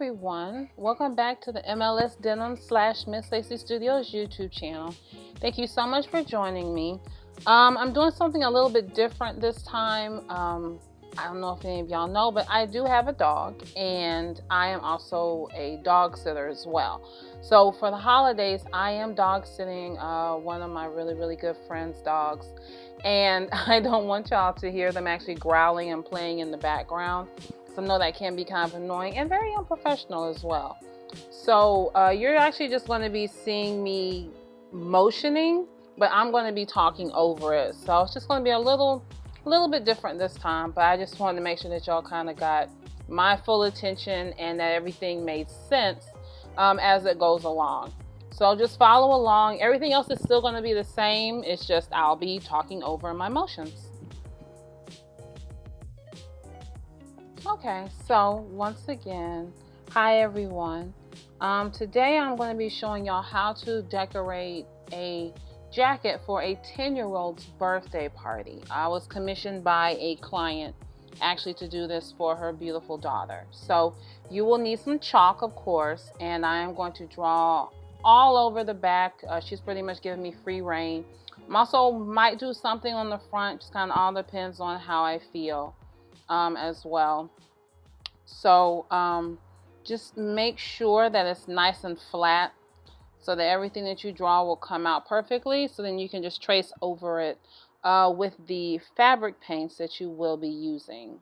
everyone, welcome back to the MLS Denim / Miss Lacey Studios YouTube channel. Thank you so much for joining me. I'm doing something a little bit different this time. I don't know if any of y'all know, but I do have a dog, and I am also a dog sitter as well. So for the holidays, I am dog sitting one of my really good friends' dogs, and I don't want y'all to hear them actually growling and playing in the background. So I know that can be kind of annoying and very unprofessional as well. So you're actually just going to be seeing me motioning, but I'm going to be talking over it. So it's just going to be a little bit different this time, but I just wanted to make sure that y'all kind of got my full attention and that everything made sense as it goes along. So just follow along. Everything else is still going to be the same. It's just I'll be talking over my motions. Okay, so once again, hi everyone. Today I'm going to be showing y'all how to decorate a jacket for a 10-year-old's birthday party. I was commissioned by a client actually to do this for her beautiful daughter. So you will need some chalk, of course, and I am going to draw all over the back. She's pretty much giving me free reign. I also might do something on the front, just kind of all depends on how I feel as well. So just make sure that it's nice and flat so that everything that you draw will come out perfectly, so then you can just trace over it with the fabric paints that you will be using.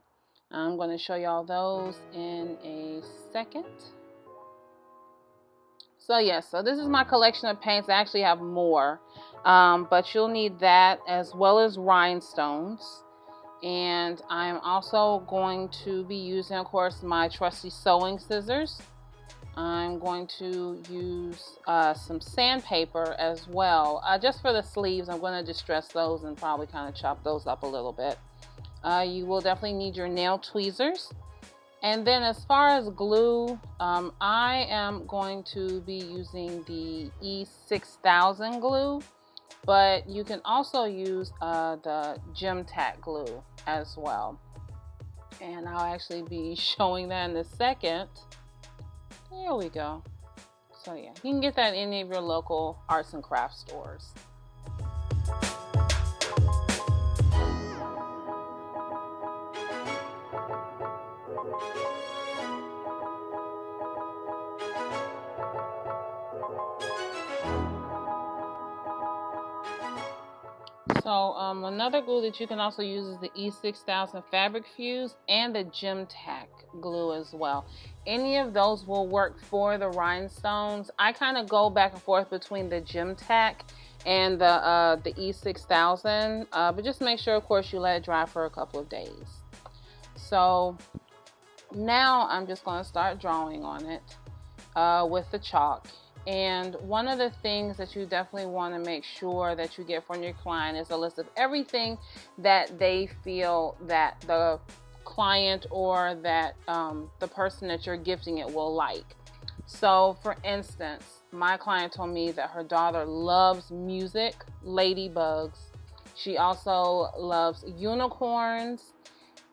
I'm going to show y'all those in a second. So yes, so this is my collection of paints. I actually have more, but you'll need that as well as rhinestones. And I'm also going to be using, of course, my trusty sewing scissors. I'm going to use some sandpaper as well, just for the sleeves. I'm going to distress those and probably kind of chop those up a little bit. You will definitely need your nail tweezers. And then as far as glue, I am going to be using the E6000 glue, but you can also use the TilTok glue as well. And I'll actually be showing that in a second. There we go. So yeah, you can get that in any of your local arts and crafts stores. So another glue that you can also use is the E6000 Fabric Fuse and the TilTok glue as well. Any of those will work for the rhinestones. I kind of go back and forth between the TilTok and the E6000, but just make sure, of course, you let it dry for a couple of days. So now I'm just going to start drawing on it with the chalk. And one of the things that you definitely want to make sure that you get from your client is a list of everything that they feel that the client or that the person that you're gifting it will like. So for instance, my client told me that her daughter loves music, ladybugs. She also loves unicorns,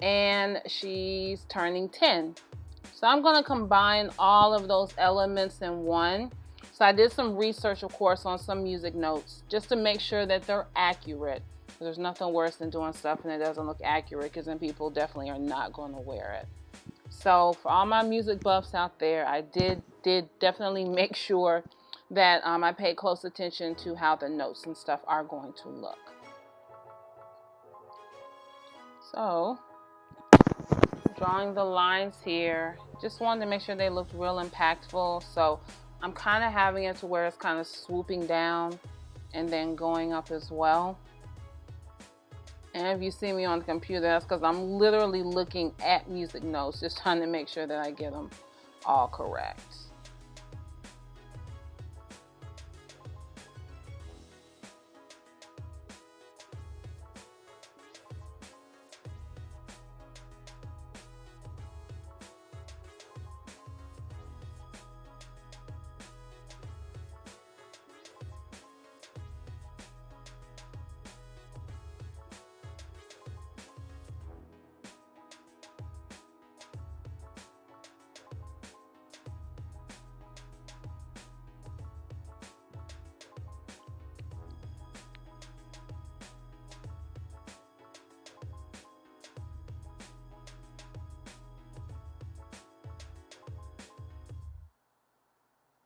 and she's turning 10. So I'm going to combine all of those elements in one. So I did some research, of course, on some music notes just to make sure that they're accurate. There's nothing worse than doing stuff and it doesn't look accurate, because then people definitely are not going to wear it. So for all my music buffs out there, I did definitely make sure that I paid close attention to how the notes and stuff are going to look. So drawing the lines here, just wanted to make sure they looked real impactful. So I'm kind of having it to where it's kind of swooping down and then going up as well. And if you see me on the computer, that's because I'm literally looking at music notes, just trying to make sure that I get them all correct.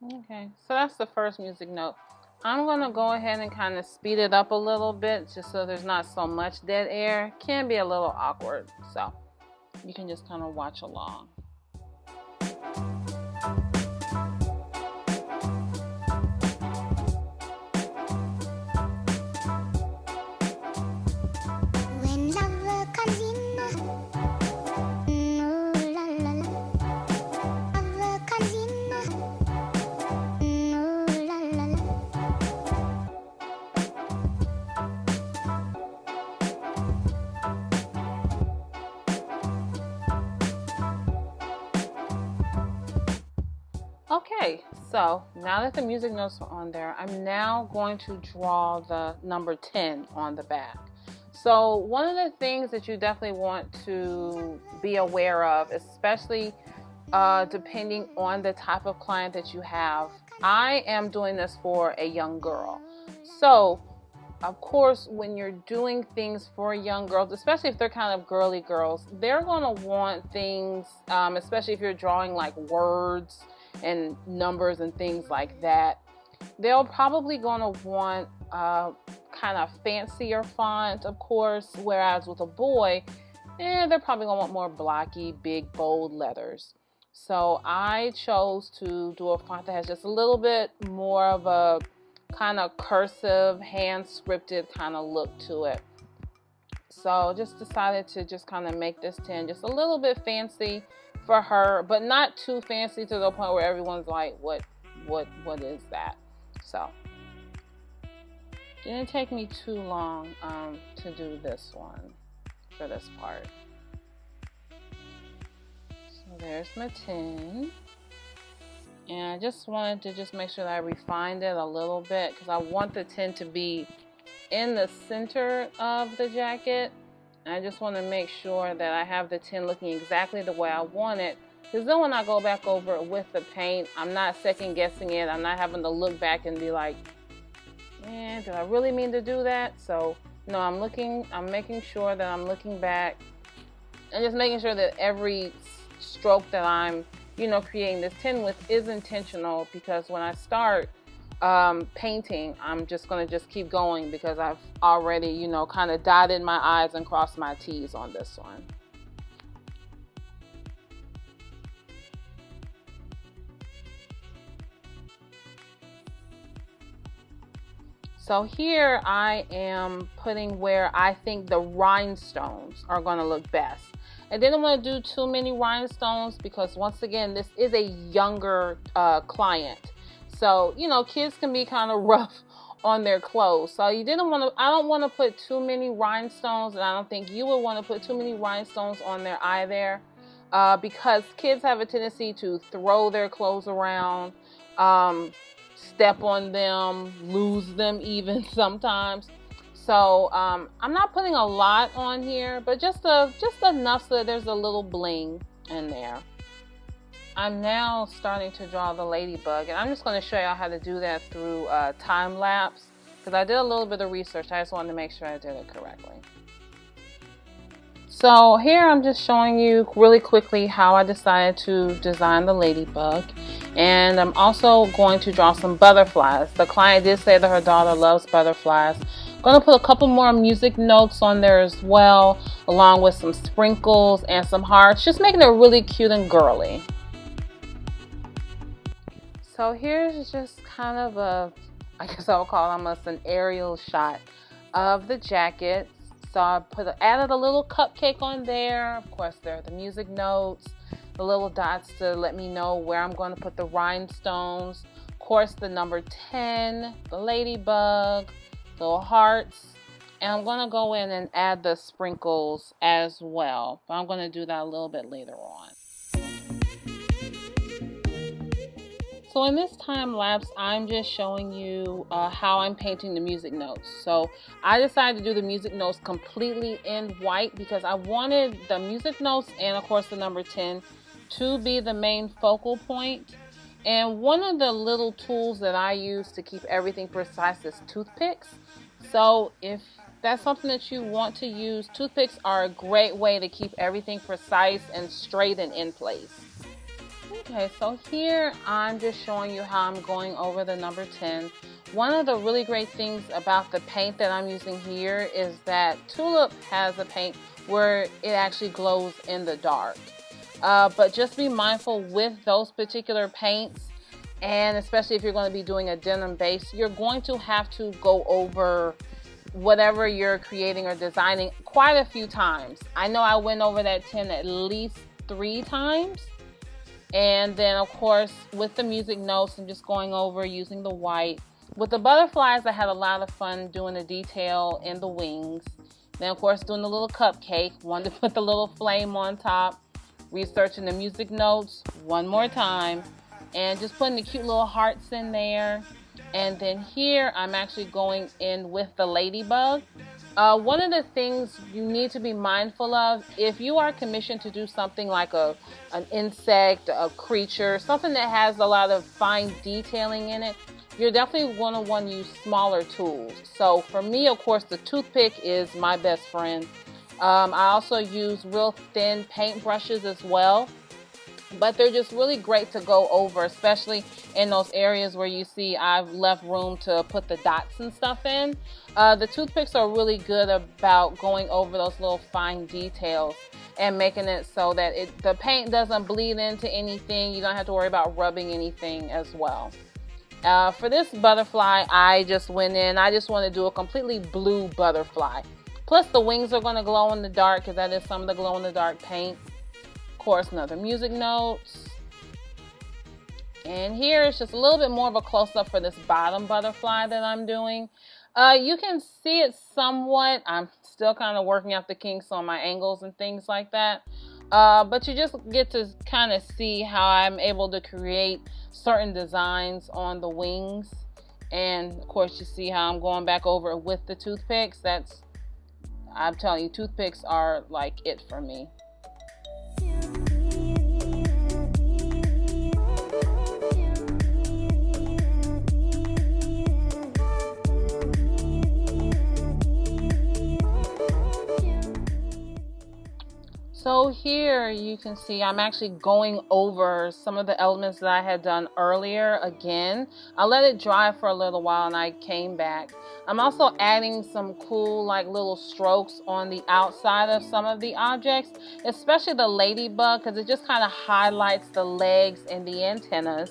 Okay, so that's the first music note. I'm going to go ahead and kind of speed it up a little bit just so there's not so much dead air. Can be a little awkward, so you can just kind of watch along. Okay, so now that the music notes are on there, I'm now going to draw the number 10 on the back. So one of the things that you definitely want to be aware of, especially depending on the type of client that you have, I am doing this for a young girl. So of course, when you're doing things for young girls, especially if they're kind of girly girls, they're going to want things, especially if you're drawing like words and numbers and things like that. They're probably going to want kind of fancier font, of course, whereas with a boy, they're probably going to want more blocky, big, bold letters. So I chose to do a font that has just a little bit more of a kind of cursive, hand scripted kind of look to it. So just decided to just kind of make this 10 just a little bit fancy for her, but not too fancy to the point where everyone's like, what is that? So didn't take me too long to do this one for this part. So there's my 10. And I just wanted to just make sure that I refined it a little bit because I want the 10 to be in the center of the jacket. And I just want to make sure that I have the 10 looking exactly the way I want it. Because then when I go back over it with the paint, I'm not second guessing it. I'm not having to look back and be like, did I really mean to do that? So no, I'm making sure that I'm looking back and just making sure that every stroke that I'm creating this 10 with is intentional, because when I start painting, I'm just going to just keep going because I've already, kind of dotted my I's and crossed my T's on this one. So here I am putting where I think the rhinestones are going to look best. I didn't want to do too many rhinestones because, once again, this is a younger client. So, kids can be kind of rough on their clothes. So I don't want to put too many rhinestones, and I don't think you would want to put too many rhinestones on their eye there because kids have a tendency to throw their clothes around, step on them, lose them even sometimes. So I'm not putting a lot on here, but just enough so that there's a little bling in there. I'm now starting to draw the ladybug, and I'm just going to show y'all how to do that through time lapse because I did a little bit of research. I just wanted to make sure I did it correctly. So here I'm just showing you really quickly how I decided to design the ladybug. And I'm also going to draw some butterflies. The client did say that her daughter loves butterflies. I'm going to put a couple more music notes on there as well, along with some sprinkles and some hearts, just making it really cute and girly. So here's just kind of I guess I would call it almost an aerial shot of the jacket. So I added a little cupcake on there. Of course, there are the music notes, the little dots to let me know where I'm going to put the rhinestones. Of course, the number 10, the ladybug, little hearts. And I'm going to go in and add the sprinkles as well. But I'm going to do that a little bit later on. So in this time lapse, I'm just showing you how I'm painting the music notes. So I decided to do the music notes completely in white because I wanted the music notes and, of course, the number 10 to be the main focal point. And one of the little tools that I use to keep everything precise is toothpicks. So if that's something that you want to use, toothpicks are a great way to keep everything precise and straight and in place. Okay, so here I'm just showing you how I'm going over the number 10. One of the really great things about the paint that I'm using here is that Tulip has a paint where it actually glows in the dark. But just be mindful with those particular paints, and especially if you're going to be doing a denim base, you're going to have to go over whatever you're creating or designing quite a few times. I know I went over that 10 at least 3 times. And then of course with the music notes, I'm just going over using the white. With the butterflies, I had a lot of fun doing the detail in the wings. Then of course doing the little cupcake, wanted to put the little flame on top, researching the music notes one more time, and just putting the cute little hearts in there. And then here I'm actually going in with the ladybug. One of the things you need to be mindful of, if you are commissioned to do something like an insect, a creature, something that has a lot of fine detailing in it, you're definitely going to want to use smaller tools. So for me, of course, the toothpick is my best friend. I also use real thin paint brushes as well, but they're just really great to go over, especially in those areas where you see I've left room to put the dots and stuff in. The toothpicks are really good about going over those little fine details and making it so that the paint doesn't bleed into anything. You don't have to worry about rubbing anything as well. For this butterfly, I just went in, I just want to do a completely blue butterfly. Plus the wings are going to glow in the dark because that is some of the glow in the dark paint. Of course, another music notes. And here it's just a little bit more of a close-up for this bottom butterfly that I'm doing. You can see it somewhat. I'm still kind of working out the kinks on my angles and things like that. But you just get to kind of see how I'm able to create certain designs on the wings. And of course you see how I'm going back over it with the toothpicks. I'm telling you, toothpicks are like it for me. So here you can see I'm actually going over some of the elements that I had done earlier again. I let it dry for a little while and I came back. I'm also adding some cool like little strokes on the outside of some of the objects, especially the ladybug, because it just kind of highlights the legs and the antennas.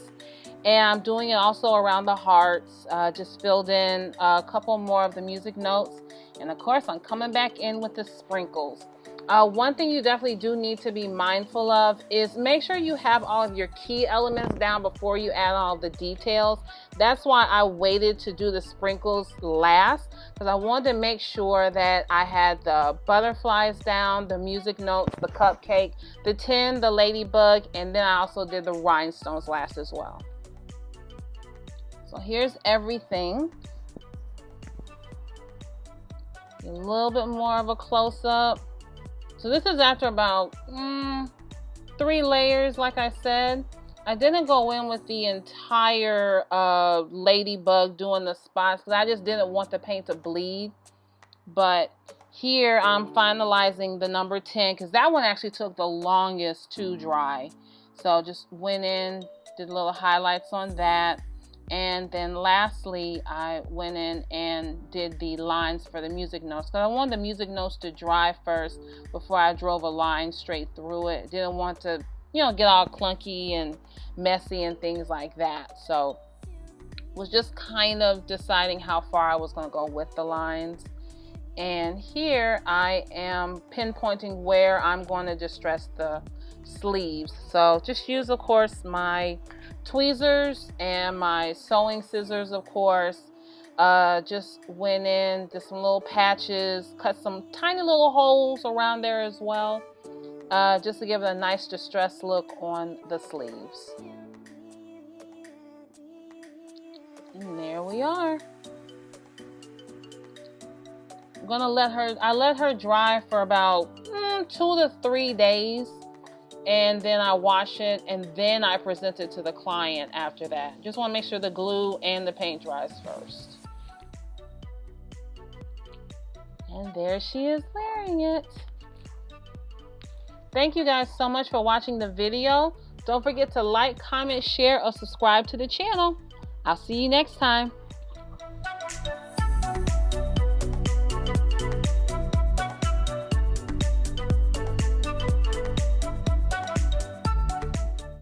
And I'm doing it also around the hearts. Just filled in a couple more of the music notes. And of course I'm coming back in with the sprinkles. One thing you definitely do need to be mindful of is make sure you have all of your key elements down before you add all the details. That's why I waited to do the sprinkles last, because I wanted to make sure that I had the butterflies down, the music notes, the cupcake, the tin, the ladybug, and then I also did the rhinestones last as well. So here's everything. A little bit more of a close-up. So this is after about 3 layers, like I said. I didn't go in with the entire ladybug doing the spots because I just didn't want the paint to bleed. But here I'm finalizing the number 10 because that one actually took the longest to dry. So just went in, did little highlights on that. And then lastly, I went in and did the lines for the music notes because I wanted the music notes to dry first before I drove a line straight through it. Didn't want to, get all clunky and messy and things like that. So was just kind of deciding how far I was going to go with the lines. And here I am pinpointing where I'm going to distress the sleeves. So just use, of course, my tweezers and my sewing scissors, of course. Just went in, did some little patches, cut some tiny little holes around there as well, just to give it a nice distressed look on the sleeves. And there we are. I'm gonna let her dry for about 2 to 3 days. And then I wash it and then I present it to the client after that. Just want to make sure the glue and the paint dries first. And there she is wearing it. Thank you guys so much for watching the video. Don't forget to like, comment, share, or subscribe to the channel. I'll see you next time.